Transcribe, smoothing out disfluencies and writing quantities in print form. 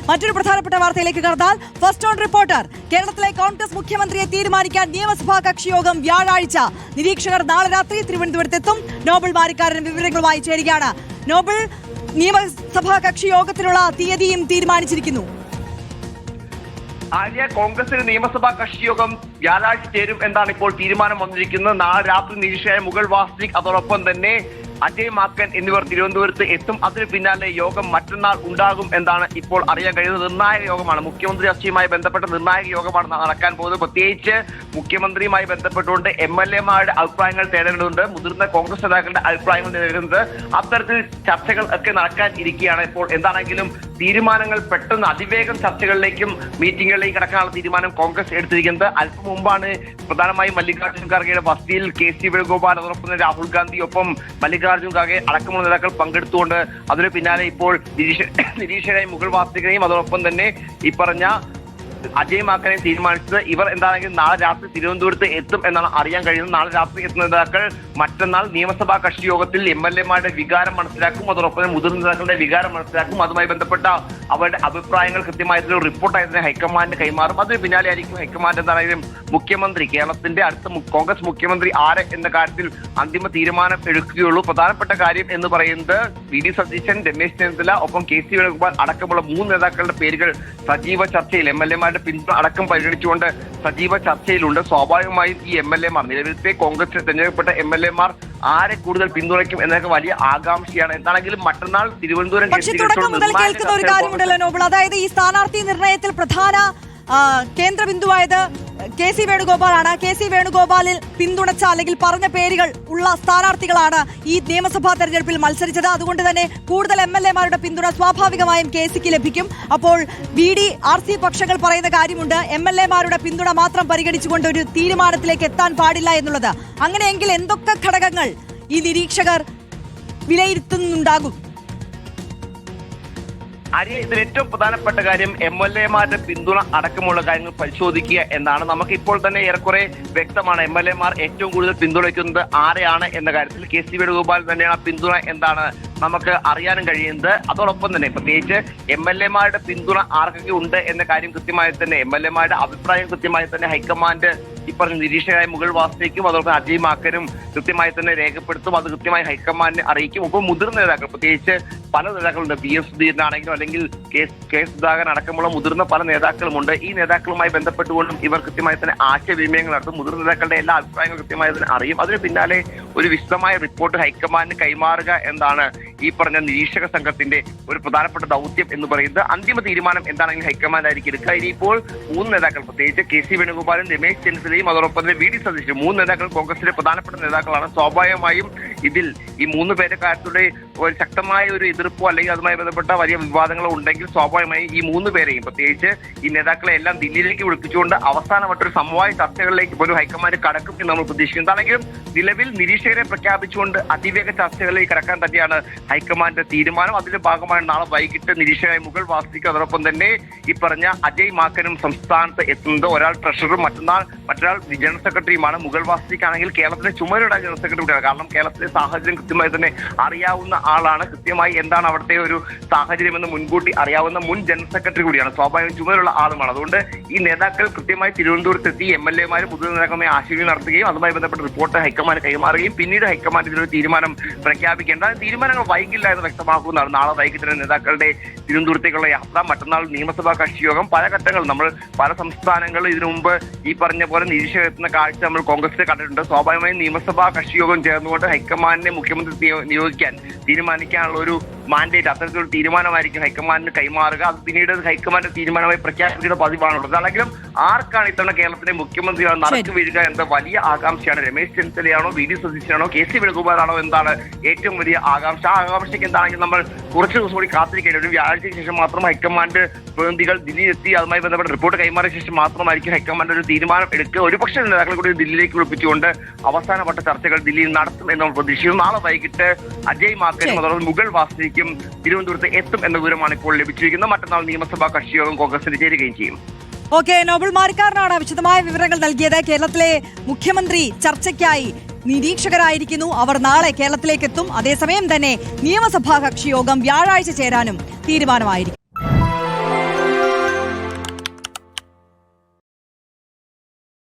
മറ്റൊരു പ്രധാനപ്പെട്ട വാർത്തയിലേക്ക് കടന്നാൽ ഫസ്റ്റ് ഓൺ റിപ്പോർട്ടർ. കേരളത്തിലെ കോൺഗ്രസ് മുഖ്യമന്ത്രിയെ തീരുമാനിക്കാൻ നിയമസഭാ കക്ഷിയോഗം വ്യാഴാഴ്ച. നിരീക്ഷകർ നാളെ രാത്രി തിരുവനന്തപുരത്തെത്തും. നോബൽ മാരിക്കാരൻ വിവരങ്ങളുമായി ചേരുകയാണ്. നോബൽ, നിയമസഭാ കക്ഷി യോഗത്തിനുള്ള തീയതിയും തീരുമാനിച്ചിരിക്കുന്നു. കോൺഗ്രസിന്റെ നിയമസഭാ കക്ഷിയോഗം വ്യാഴാഴ്ച ചേരും എന്നാണ് ഇപ്പോൾ തീരുമാനം വന്നിരിക്കുന്നത്. നാളെ രാത്രി നിരീക്ഷകരായ മുഗൾ വാസ്നിക്, അതോടൊപ്പം തന്നെ അജയ് മാക്കൻ എന്നിവർ തിരുവനന്തപുരത്ത് എത്തും. അതിന് പിന്നാലെ യോഗം മറ്റന്നാൾ ഉണ്ടാകും എന്നാണ് ഇപ്പോൾ അറിയാൻ കഴിയുന്നത്. നിർണായക യോഗമാണ്, മുഖ്യമന്ത്രി ചർച്ചയുമായി ബന്ധപ്പെട്ട നിർണായക യോഗമാണ് നടക്കാൻ പോകുന്നത്. പ്രത്യേകിച്ച് മുഖ്യമന്ത്രിയുമായി ബന്ധപ്പെട്ടുകൊണ്ട് MLA-മാരുടെ അഭിപ്രായങ്ങൾ തേടേണ്ടതുണ്ട്, മുതിർന്ന കോൺഗ്രസ് നേതാക്കളുടെ അഭിപ്രായങ്ങൾ തേടേണ്ടത്. അത്തരത്തിൽ ചർച്ചകൾ ഒക്കെ നടക്കാൻ ഇരിക്കുകയാണ്. ഇപ്പോൾ എന്താണെങ്കിലും തീരുമാനങ്ങൾ പെട്ടെന്ന് അതിവേഗം ചർച്ചകളിലേക്കും മീറ്റിംഗുകളിലേക്ക് കടക്കാനുള്ള തീരുമാനം കോൺഗ്രസ് എടുത്തിരിക്കുന്നത്. അല്പം മുമ്പാണ് പ്രധാനമായും മല്ലികാർജ്ജുൻ ഖാർഗെയുടെ വസതിയിൽ KC വേണുഗോപാൽ, അതോടൊപ്പം തന്നെ രാഹുൽ ഗാന്ധി, ഒപ്പം മല്ലികാർജ്ജുൻ ഖാർഗെ അടക്കമുള്ള നേതാക്കൾ പങ്കെടുത്തുകൊണ്ട് അതിന് പിന്നാലെ ഇപ്പോൾ നിരീക്ഷകരായി മുഗൾ വാസ്നികിനെയും അതോടൊപ്പം തന്നെ ഈ പറഞ്ഞ അജയ് മാക്കനെ തീരുമാനിച്ചത്. ഇവർ എന്താണെങ്കിലും നാളെ രാത്രി തിരുവനന്തപുരത്ത് എത്തും എന്നാണ് അറിയാൻ കഴിയുന്നത്. നാളെ രാത്രി എത്തുന്ന നേതാക്കൾ മറ്റന്നാൾ നിയമസഭാ കക്ഷി യോഗത്തിൽ MLA-മാരുടെ വികാരം മനസ്സിലാക്കും, അതോടൊപ്പം മുതിർന്ന നേതാക്കളുടെ വികാരം മനസ്സിലാക്കും. അതുമായി ബന്ധപ്പെട്ട അവരുടെ അഭിപ്രായങ്ങൾ കൃത്യമായിട്ടുള്ള റിപ്പോർട്ടായി തന്നെ ഹൈക്കമാൻഡിന് കൈമാറും. അതിന് പിന്നാലെ ആയിരിക്കും ഹൈക്കമാൻഡ് എന്താണെങ്കിലും മുഖ്യമന്ത്രി, കേരളത്തിന്റെ അടുത്ത കോൺഗ്രസ് മുഖ്യമന്ത്രി ആര് എന്ന കാര്യത്തിൽ അന്തിമ തീരുമാനം എടുക്കുകയുള്ളൂ. പ്രധാനപ്പെട്ട കാര്യം എന്ന് പറയുന്നത് VD സതീശൻ, രമേശ് ചെന്നിത്തല, ഒപ്പം KC വേണുഗോപാൽ അടക്കമുള്ള 3 നേതാക്കളുടെ പേരുകൾ സജീവ ചർച്ചയിൽ, MLA-മാരുടെ പിന്തുണ അടക്കം പരിഗണിച്ചുകൊണ്ട് സജീവ ചർച്ചയിലുണ്ട്. സ്വാഭാവികമായും ഈ MLA-മാർ, നിലവിലത്തെ കോൺഗ്രസ് തെരഞ്ഞെടുക്കപ്പെട്ട MLA-മാർ ആരെ കൂടുതൽ പിന്തുണയ്ക്കും എന്നൊക്കെ വലിയ ആകാംക്ഷയാണ്. എന്താണെങ്കിലും മറ്റന്നാൾ തിരുവനന്തപുരം കേൾക്കുന്ന ഒരു കാര്യമുണ്ടല്ലോ നോബിൾ, അതായത് ഈ സ്ഥാനാർത്ഥി നിർണയത്തിൽ പ്രധാന കേന്ദ്ര ബിന്ദുവായത് KC വേണുഗോപാലാണ്. KC വേണുഗോപാലിൽ പിന്തുണച്ച അല്ലെങ്കിൽ പറഞ്ഞ പേരുകൾ ഉള്ള സ്ഥാനാർത്ഥികളാണ് ഈ നിയമസഭാ തെരഞ്ഞെടുപ്പിൽ മത്സരിച്ചത്. അതുകൊണ്ട് തന്നെ കൂടുതൽ MLA-മാരുടെ പിന്തുണ സ്വാഭാവികമായും KCക്ക് ലഭിക്കും. അപ്പോൾ VD RC പക്ഷങ്ങൾ പറയുന്ന കാര്യമുണ്ട്, MLA-മാരുടെ പിന്തുണ മാത്രം പരിഗണിച്ചുകൊണ്ട് ഒരു തീരുമാനത്തിലേക്ക് എത്താൻ പാടില്ല എന്നുള്ളത്. അങ്ങനെയെങ്കിൽ എന്തൊക്കെ ഘടകങ്ങൾ ഈ നിരീക്ഷകർ വിലയിരുത്തുന്നുണ്ടാകും? ഇതിൽ ഏറ്റവും പ്രധാനപ്പെട്ട കാര്യം MLA-മാരുടെ പിന്തുണ അടക്കമുള്ള കാര്യങ്ങൾ പരിശോധിക്കുക എന്നാണ്. നമുക്ക് ഇപ്പോൾ തന്നെ ഏറെക്കുറെ വ്യക്തമാണ് MLA-മാർ ഏറ്റവും കൂടുതൽ പിന്തുണയ്ക്കുന്നത് ആരെയാണ് എന്ന കാര്യത്തിൽ. KC വേണുഗോപാൽ തന്നെയാണ് പിന്തുണ എന്താണ് നമുക്ക് അറിയാനും കഴിയുന്നത്. അതോടൊപ്പം തന്നെ പ്രത്യേകിച്ച് MLA-മാരുടെ പിന്തുണ ആർക്കൊക്കെ ഉണ്ട് എന്ന കാര്യം കൃത്യമായി തന്നെ, MLA-മാരുടെ അഭിപ്രായം കൃത്യമായി തന്നെ ഹൈക്കമാൻഡ് ഈ പറഞ്ഞ നിരീക്ഷകരായ മുഗൾ വാസ്നിക്കും അതോടൊപ്പം അജയ് മാക്കനും കൃത്യമായി തന്നെ രേഖപ്പെടുത്തും. അത് കൃത്യമായി ഹൈക്കമാൻഡിനെ അറിയിക്കും. ഒപ്പം മുതിർന്ന നേതാക്കൾ, പ്രത്യേകിച്ച് പല നേതാക്കളുണ്ട്, PS സുധീരനാണെങ്കിലും അല്ലെങ്കിൽ K സുധാകരൻ അടക്കമുള്ള മുതിർന്ന പല നേതാക്കളുമുണ്ട്. ഈ നേതാക്കളുമായി ബന്ധപ്പെട്ടുകൊണ്ടും ഇവർ കൃത്യമായി തന്നെ ആശയവിനിമയങ്ങൾ നടത്തും. മുതിർന്ന നേതാക്കളുടെ എല്ലാ അഭിപ്രായങ്ങളും കൃത്യമായി തന്നെ അറിയും. അതിന് പിന്നാലെ ഒരു വിശദമായ റിപ്പോർട്ട് ഹൈക്കമാൻഡിന് കൈമാറുക എന്നാണ് ഈ പറഞ്ഞ നിരീക്ഷക സംഘത്തിന്റെ ഒരു പ്രധാനപ്പെട്ട ദൗത്യം എന്ന് പറയുന്നത്. അന്തിമ തീരുമാനം എന്താണെങ്കിലും ഹൈക്കമാൻഡ് ആയിരിക്കും എടുക്കുക. ഇനിയിപ്പോൾ 3 നേതാക്കൾ, പ്രത്യേകിച്ച് KC വേണുഗോപാലും രമേശ് ചെന്നിത്തലയും അതോടൊപ്പം തന്നെ VD സതീശനും, 3 നേതാക്കൾ കോൺഗ്രസിന്റെ പ്രധാനപ്പെട്ട നേതാക്കളാണ്. സ്വാഭാവികമായും ഇതിൽ ഈ 3 പേരുടെ കാര്യത്തിലൂടെ ഒരു ശക്തമായ ഒരു എതിർപ്പോ അല്ലെങ്കിൽ അതുമായി ബന്ധപ്പെട്ട വലിയ വിവാദങ്ങളോ ഉണ്ടെങ്കിൽ സ്വാഭാവികമായും ഈ 3 പേരെയും, പ്രത്യേകിച്ച് ഈ നേതാക്കളെ എല്ലാം ദില്ലിയിലേക്ക് വിളിപ്പിച്ചുകൊണ്ട് അവസാനമായിട്ടൊരു സമവായ ചർച്ചകളിലേക്ക് പോലും ഹൈക്കമാൻഡ് കടക്കും എന്ന് നമ്മൾ പ്രതീക്ഷിക്കുന്നു. എന്താണെങ്കിലും നിലവിൽ നിരീക്ഷകരെ പ്രഖ്യാപിച്ചുകൊണ്ട് അതിവേഗ ചർച്ചകളിലേക്ക് കടക്കാൻ തന്നെയാണ് ഹൈക്കമാൻഡിന്റെ തീരുമാനം. അതിന്റെ ഭാഗമായി നാളെ വൈകിട്ട് നിരീക്ഷകരായ മുഗൾ വാസ്നിക്കും അതോടൊപ്പം തന്നെ ഈ പറഞ്ഞ അജയ് മാക്കനും സംസ്ഥാനത്ത് എത്തുന്നത്. ഒരാൾ ട്രഷററും മറ്റൊരാൾ ജനറൽ സെക്രട്ടറിയുമാണ്. മുഗൾ വാസ്നിക് ആണെങ്കിൽ കേരളത്തിലെ ചുമതലയുടെ ജനറൽ സെക്രട്ടറിയാണ്. കാരണം കേരളത്തിലെ സാഹചര്യം കൃത്യമായി തന്നെ അറിയാവുന്ന ആളാണ്. കൃത്യമായി എന്താണ് അവിടുത്തെ ഒരു സാഹചര്യം എന്ന് മുൻകൂട്ടി അറിയാവുന്ന മുൻ ജനറൽ സെക്രട്ടറി കൂടിയാണ്. സ്വാഭാവികം ചുമതലയുള്ള ആളുമാണ്. അതുകൊണ്ട് ഈ നേതാക്കൾ കൃത്യമായി തിരുവനന്തപുരത്തെത്തി MLA-മാരും മുതിർന്ന നേതാക്കളുമായി ആശയവിനിമയം നടത്തുകയും അതുമായി ബന്ധപ്പെട്ട റിപ്പോർട്ട് ഹൈക്കമാൻഡ് കൈമാറുകയും പിന്നീട് ഹൈക്കമാൻഡ് ഇതിലൊരു തീരുമാനം പ്രഖ്യാപിക്കേണ്ട. തീരുമാനങ്ങൾ വൈകില്ല എന്ന് വ്യക്തമാക്കുന്നതാണ്. നാളെ വൈകിട്ട് നേതാക്കളുടെ തിരുവനന്തപുരത്തേക്കുള്ള യാത്ര, മറ്റന്നാൾ നിയമസഭാ കക്ഷിയോഗം, പല ഘട്ടങ്ങൾ നമ്മൾ പല സംസ്ഥാനങ്ങളിൽ ഇതിനു മുമ്പ് ഈ പറഞ്ഞ പോലെ നിരീക്ഷകർ എത്തുന്ന കാഴ്ച നമ്മൾ കോൺഗ്രസിൽ കണ്ടിട്ടുണ്ട്. സ്വാഭാവികമായും നിയമസഭാ കക്ഷിയോഗം ചേർന്നുകൊണ്ട് ഹൈക്കമാൻഡിനെ മുഖ്യമന്ത്രി നിയോഗിക്കാൻ തീരുമാനിക്കാനുള്ള ഒരു മാൻഡേറ്റ്, അത്തരത്തിലൊരു തീരുമാനമായിരിക്കും ഹൈക്കമാൻഡിന് കൈമാറുക. അത് പിന്നീട് ഹൈക്കമാൻഡ് തീരുമാനമായി പ്രഖ്യാപിക്കുന്ന പതിവാണുള്ളത്. അതാണെങ്കിലും ആർക്കാണ് ഇത്തവണ കേരളത്തിലെ മുഖ്യമന്ത്രിയാണ് നടക്കു വീഴുക എന്ന വലിയ ആകാംക്ഷയാണ്. രമേശ് ചെന്നിത്തലയാണോ, VD സതീശനാണോ, KC വേണുഗോപാലാണോ എന്താണ് ഏറ്റവും വലിയ ആകാംക്ഷ. ആ ആകാംക്ഷയ്ക്ക് എന്താണെങ്കിൽ നമ്മൾ കുറച്ച് ദിവസം കൂടി കാത്തിരിക്കേണ്ടി വരും. വ്യാഴാഴ്ചയ്ക്ക് ശേഷം മാത്രം ഹൈക്കമാൻഡ് പ്രതിനിധികൾ ദില്ലിയിലെത്തി അതുമായി ബന്ധപ്പെട്ട റിപ്പോർട്ട് കൈമാറിയ ശേഷം മാത്രമായിരിക്കും ഹൈക്കമാൻഡ് ഒരു തീരുമാനം എടുക്കുക. ഒരുപക്ഷെ നേതാക്കളെ കൂടി ദില്ലിയിലേക്ക് വിളിപ്പിച്ചുകൊണ്ട് അവസാനവട്ട ചർച്ചകൾ ദില്ലിയിൽ നടത്തും എന്ന് നമ്മൾ പ്രതീക്ഷിക്കുന്നു. നാളെ വൈകിട്ട് അജയ് മാക്കനും അതോടൊപ്പം മുഗൾ വാസ്നിക്കും തിരുവനന്തപുരത്ത് എത്തും എന്ന വിവരമാണ് ഇപ്പോൾ ലഭിച്ചിരിക്കുന്നത്. മറ്റന്നാൾ നിയമസഭാ കക്ഷിയോഗം കോൺഗ്രസിന് ചേരുകയും ചെയ്യും. ഓക്കെ, നോബൽ മാരിക്കാരനാണ് വിശദമായ വിവരങ്ങൾ നൽകിയത്. കേരളത്തിലെ മുഖ്യമന്ത്രി ചർച്ചയ്ക്കായി നിരീക്ഷകരായിരിക്കുന്നു. അവർ നാളെ കേരളത്തിലേക്ക് എത്തും. അതേസമയം തന്നെ നിയമസഭാ കക്ഷിയോഗം വ്യാഴാഴ്ച ചേരാനും തീരുമാനമായിരിക്കും.